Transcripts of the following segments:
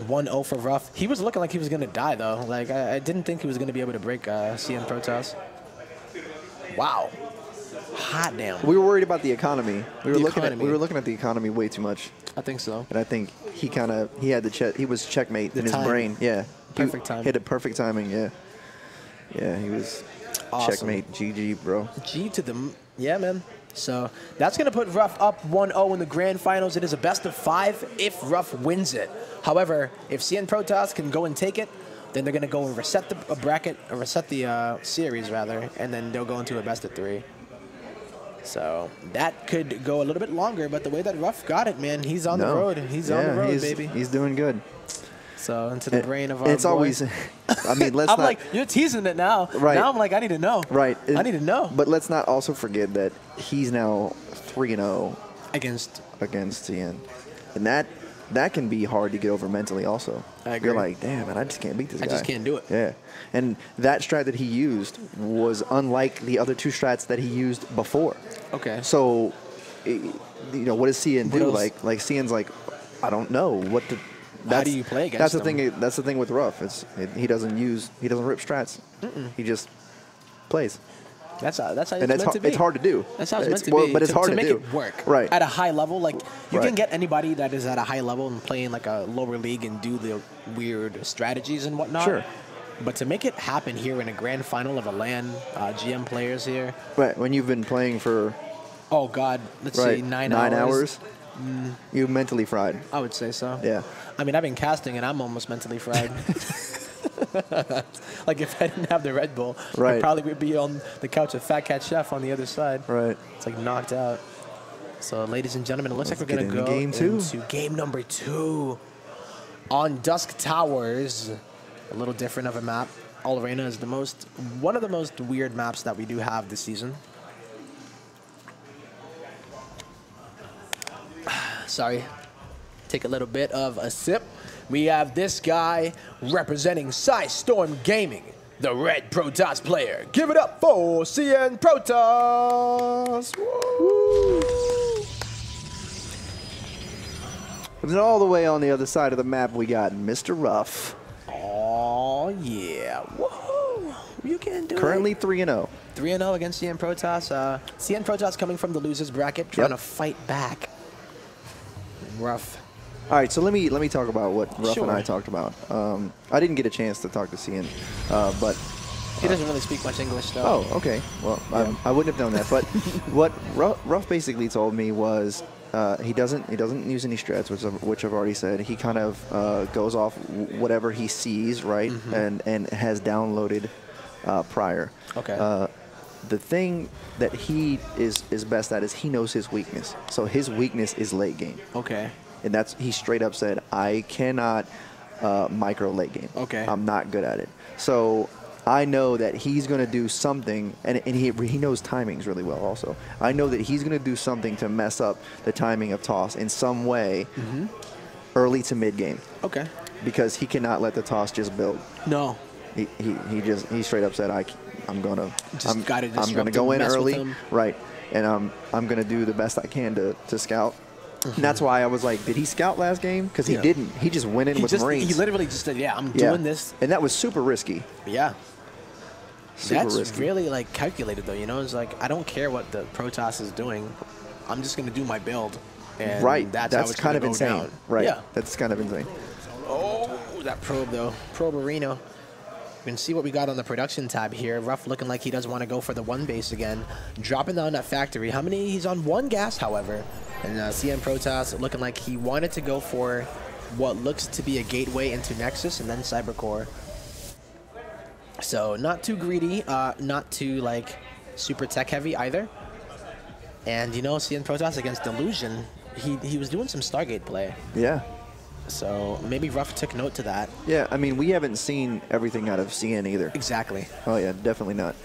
1-0 for RuFF. He was looking like he was going to die, though. Like, I didn't think he was going to be able to break CNProtoss. Wow. Hot damn. We were worried about the economy. We were looking at the economy way too much. I think so. And I think he was checkmate in his brain. Yeah. Perfect timing. Hit a perfect timing, yeah. Yeah, he was awesome. Checkmate. GG, bro. G to them. Yeah, man. So that's going to put RuFF up 1-0 in the grand finals. It is a best of 5 if RuFF wins it. However, if CNProtoss can go and take it, then they're going to go and reset the bracket, or reset the series, rather, and then they'll go into a best of 3. So that could go a little bit longer, but the way that RuFF got it, man, he's on the road. He's on the road, baby. He's doing good. So into the brain of our It's boy. Always, I mean, let's I'm not. like, you're teasing it now. Right. Now I'm like, I need to know. Right. I need to know. But let's not also forget that he's now 3-0 against CN. And that can be hard to get over mentally also. I agree. You're like, damn, man, I just can't beat this guy. I just can't do it. Yeah. And that strat that he used was unlike the other 2 strats that he used before. Okay. So, you know, what does CN do? Like CN's like, I don't know what to. How do you play against them? That's the thing with RuFF. He doesn't rip strats. He just plays. That's how it's and meant to be. It's hard to do. That's how it's meant to be. But it's hard to make do. It work. Right. At a high level, like you can get anybody that is at a high level and playing like a lower league and do the weird strategies and whatnot. Sure. But to make it happen here in a grand final of a LAN, GM players here. Right. When you've been playing for. Oh God, let's see, 9 hours. You're mentally fried. I would say so. Yeah. I mean, I've been casting and I'm almost mentally fried. Like if I didn't have the Red Bull, I probably would be on the couch with Fat Cat Chef on the other side. Right. It's like knocked out. So, ladies and gentlemen, it looks like we're going to go into game number 2 on Dusk Towers. A little different of a map. All Arena is one of the most weird maps that we do have this season. Sorry. Take a little bit of a sip. We have this guy representing Storm Gaming, the Red Protoss player. Give it up for CNProtoss. Woo! And then all the way on the other side of the map, we got Mr. RuFF. Oh, yeah. Whoa. You can do Currently it. 3-0. 3-0 against CNProtoss. CNProtoss coming from the losers bracket, trying to fight back. RuFF. All right, so let me talk about what RuFF and I talked about. I didn't get a chance to talk to CN, but he doesn't really speak much English, though. Oh, okay. Well, I wouldn't have known that. But what RuFF basically told me was he doesn't use any strats, which I've already said. He kind of goes off whatever he sees, right, and has downloaded prior. Okay. The thing that he is best at is he knows his weakness. So his weakness is late game. Okay. And he straight up said, I cannot micro late game. Okay. I'm not good at it. So I know that he's going to do something, and he knows timings really well also. I know that he's going to do something to mess up the timing of toss in some way early to mid game. Okay. Because he cannot let the toss just build. No. He straight up said, I'm gonna go in early, right? And I'm gonna do the best I can to scout. And that's why I was like, did he scout last game? Because he didn't. He just went in with Marines. He literally just said, I'm doing this. And that was super risky. Yeah. That's risky. Really like calculated though. You know, it's like I don't care what the Protoss is doing. I'm just gonna do my build. And that's kind of insane. Down. Right. Yeah. That's kind of insane. Oh, that probe though. Proberino. We can see what we got on the production tab here. RuFF looking like he doesn't want to go for the 1 base again. Dropping down that factory. He's on 1 gas, however. And CNProtoss looking like he wanted to go for what looks to be a gateway into Nexus and then Cybercore. So not too greedy, not too like super tech heavy either. And you know, CNProtoss against Delusion, he was doing some Stargate play. Yeah. So maybe RuFF took note to that. Yeah, I mean, we haven't seen everything out of CN either. Exactly. Oh, yeah, definitely not.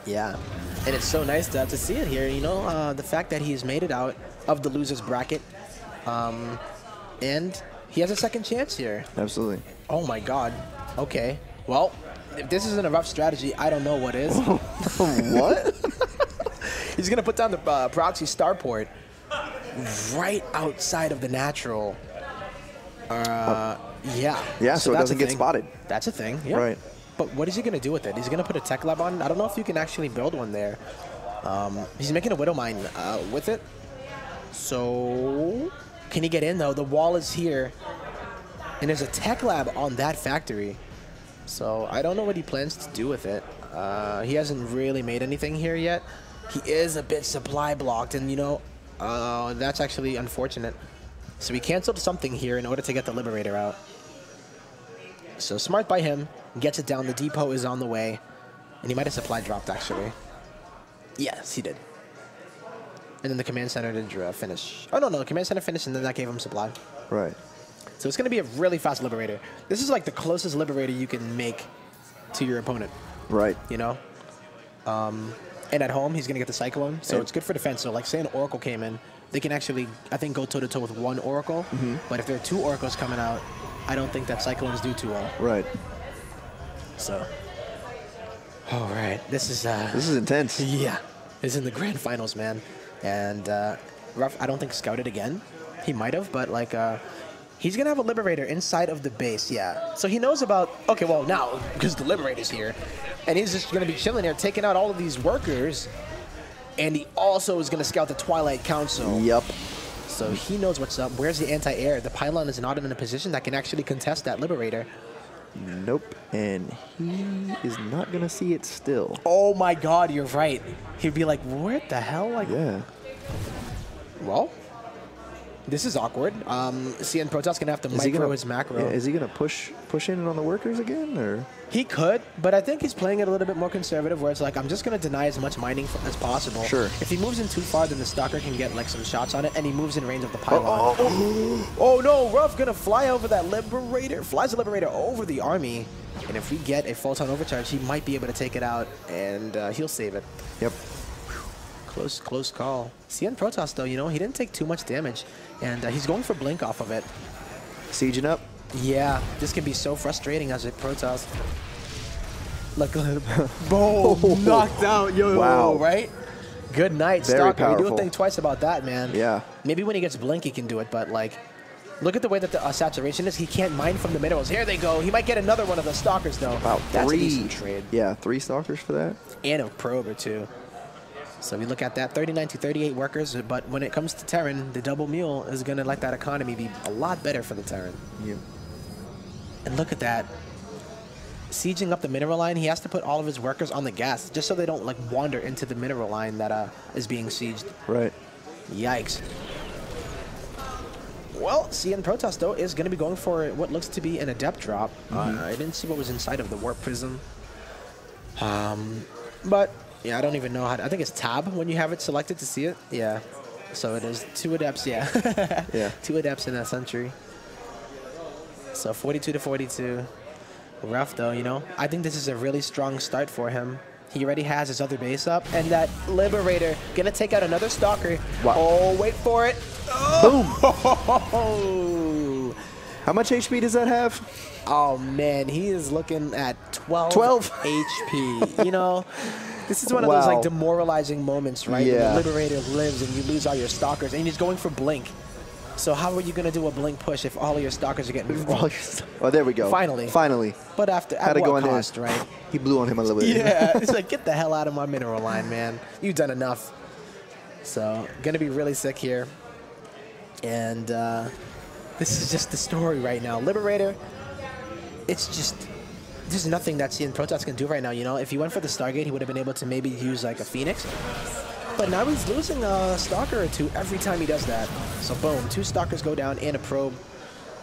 Yeah, and it's so nice to see it here, you know, the fact that he's made it out of the losers bracket, and he has a second chance here. Absolutely. Oh, my God. Okay. Well, if this isn't a RuFF strategy, I don't know what is. What? He's going to put down the proxy starport right outside of the natural. Yeah. Yeah, so it that's doesn't a get thing. spotted. That's a thing. Yeah. Right. But what is he going to do with it? He's going to put a tech lab on? I don't know if you can actually build one there. He's making a Widow Mine with it. So can he get in, though? The wall is here. And there's a tech lab on that factory. So I don't know what he plans to do with it. He hasn't really made anything here yet. He is a bit supply blocked, and, you know, that's actually unfortunate. So he canceled something here in order to get the Liberator out. So smart by him. Gets it down. The depot is on the way. And he might have supply dropped, actually. Yes, he did. And then the command center did finish. Oh, no, the command center finished, and then that gave him supply. Right. So it's going to be a really fast Liberator. This is like the closest Liberator you can make to your opponent. Right. You know? And at home, he's going to get the Cyclone. So it's good for defense. So, like, say an Oracle came in, they can actually, I think, go toe-to-toe with one Oracle. But if there are two Oracles coming out, I don't think that Cyclones do too well. Right. So, all right. This is intense. Yeah. This is in the grand finals, man. And RuFF, I don't think, scouted again. He might have, but, like, he's going to have a Liberator inside of the base, yeah. So he knows about, okay, well, now, because the Liberator's here, and he's just going to be chilling here, taking out all of these workers, and he also is going to scout the Twilight Council. Yep. So he knows what's up. Where's the anti-air? The pylon is not in a position that can actually contest that Liberator. Nope. And he is not going to see it still. Oh, my God, you're right. He'd be like, what the hell? Like, yeah. Well, this is awkward. CNProtoss going to have to micro his macro. Yeah, is he going to push in on the workers again? Or he could, but I think he's playing it a little bit more conservative, where it's like, I'm just going to deny as much mining as possible. Sure. If he moves in too far, then the Stalker can get like some shots on it, and he moves in range of the pylon. Oh no, RuFF going to fly over that Liberator. Flies the Liberator over the army. And if we get a Photon Overcharge, he might be able to take it out, and he'll save it. Yep. Close call. CNProtoss, though, you know, he didn't take too much damage, and he's going for Blink off of it. Sieging up. Yeah, this can be so frustrating as a Protoss. Look, boom, knocked out, yo, wow. Right? Good night, Very Stalker. powerful. You do think twice about that, man. Yeah. Maybe when he gets Blink, he can do it, but, like, look at the way that the saturation is. He can't mine from the minerals. Here they go. He might get another one of the Stalkers, though. Wow, that's a decent trade. Yeah, 3 Stalkers for that. And a probe or two. So we look at that, 39 to 38 workers, but when it comes to Terran, the double mule is going to let that economy be a lot better for the Terran. Yep. And look at that. Sieging up the mineral line, he has to put all of his workers on the gas, just so they don't like wander into the mineral line that is being sieged. Right. Yikes. Well, CNProtoss, though, is going to be going for what looks to be an Adept drop. I didn't see what was inside of the Warp Prism. But... yeah, I don't even know how to, I think it's tab when you have it selected to see it. Yeah. So it is 2 Adepts, yeah. Yeah. 2 Adepts in that Sentry. So 42 to 42. RuFF, though, you know. I think this is a really strong start for him. He already has his other base up. And that Liberator going to take out another Stalker. Wow. Oh, wait for it. Boom. How much HP does that have? Oh, man. He is looking at 12 HP. You know. This is one of those like demoralizing moments, right? Yeah. When the Liberator lives and you lose all your Stalkers, and he's going for Blink. So how are you going to do a Blink push if all of your Stalkers are getting moved? Oh, there we go. Finally. But after, at what cost, right? He blew on him a little bit. Yeah, it's like, get the hell out of my mineral line, man. You've done enough. So, going to be really sick here. And this is just the story right now. Liberator, it's just... there's nothing that CNProtoss can do right now, you know? If he went for the Stargate, he would have been able to maybe use, like, a Phoenix. But now he's losing a Stalker or two every time he does that. So, boom, 2 Stalkers go down and a probe.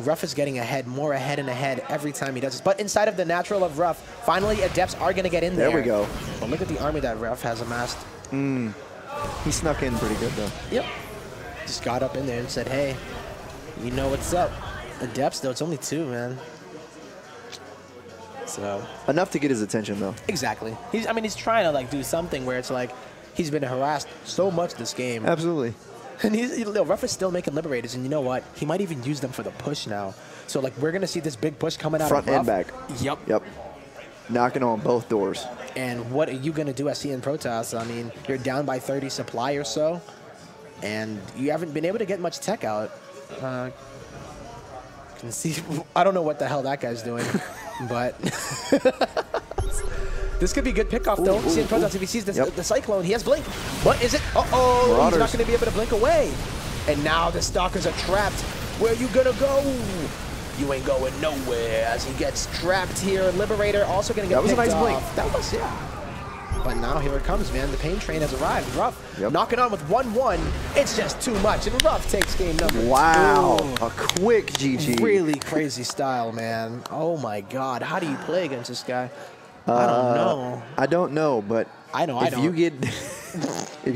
RuFF is getting ahead, more ahead and ahead every time he does this. But inside of the natural of RuFF, finally, Adepts are going to get in there. There we go. But look at the army that RuFF has amassed. He snuck in pretty good, though. Yep. Just got up in there and said, hey, you know what's up. Adepts, though, it's only 2, man. So enough to get his attention, though. Exactly. He's trying to like do something where it's like he's been harassed so much this game. Absolutely. And RuFF is still making Liberators, and you know what? He might even use them for the push now. So like we're gonna see this big push coming out front of and back. Yep. Knocking on both doors. And what are you gonna do at CNProtoss? I mean, you're down by 30 supply or so, and you haven't been able to get much tech out. And see, I don't know what the hell that guy's doing, but this could be a good pickoff though. CNProtoss, if he sees the Cyclone, he has Blink. But is it? Uh-oh, he's not going to be able to blink away. And now the Stalkers are trapped. Where you going to go? You ain't going nowhere as he gets trapped here. Liberator also going to get picked off. That was a nice blink. That was, yeah. But now here it comes, man. The pain train has arrived. RuFF knocking on with 1-1. It's just too much, and RuFF takes game number 2. Wow, a quick GG. Really crazy style, man. Oh my God, how do you play against this guy? I don't know. I don't know, but if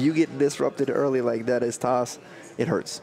you get disrupted early like that as Toss, it hurts.